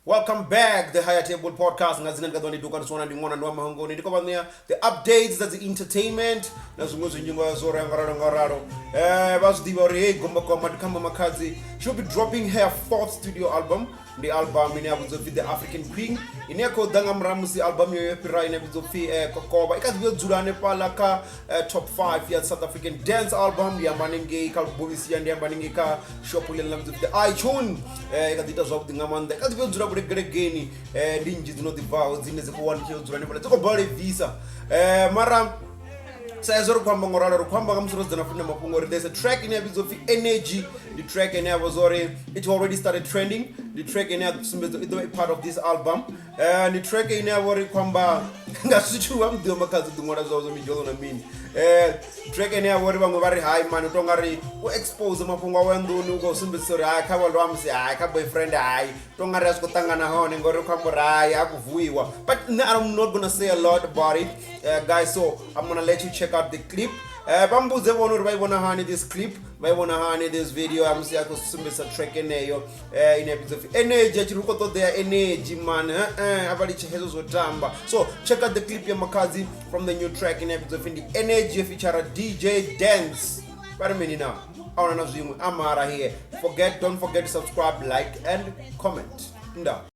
Welcome back, the Higher Table Podcast. Ngazina nikadwani duka nisona ndingona ndwa mahongoni ndiko bania the updates, that's the entertainment nazunguzo nyingo zora ngararo bazidiba re gomba kwa madikamba makazi. She'll be dropping her fourth studio album. The album ine abuzofi The African Queen ine ko danga mramusi album yo pira ine abuzofi kokoba ikazibyo dzulane pala ka top 5 ya South African dance album yambaninge ka bobisi yambaninge ka shop ile abuzofi the iTunes ikazita zwa dingamanda ikazibyo dzula bure gregeni ndinji zino divawo zine zikuwandikyo dzulane pala tsoko bale visa mara sayazoro kwamba ngoralo kwamba kamsoro zanafuna mapungori. There's a track in episode of energy. The track in Abazore, it already started trending. The track in the part of this album. The track in Abazore kwamba ngasuchu amdio makazi dumora zozo mijolo na mini. Track in Abazore bango very high man tongari ko expose mapunga wendo nugo sumbisori ay kawalo amse ay ka boyfriend ay tongari asko tangana hone ngoro kwamba ay akuvuiwa. But I'm not gonna say a lot about it, guys, so I'm gonna let you check out the clip. Bambuze wonu bayibona hani this clip, bayibona hani this video. I'm see ako sumbisa track eneyo in episode of energy chiruko to their energy man abali chehezo zotamba. So check out the clip ya makazi from the new track in episode of the energy feature DJ Dance. But many now I wanna know amara here. Don't forget to subscribe, like and comment. Nda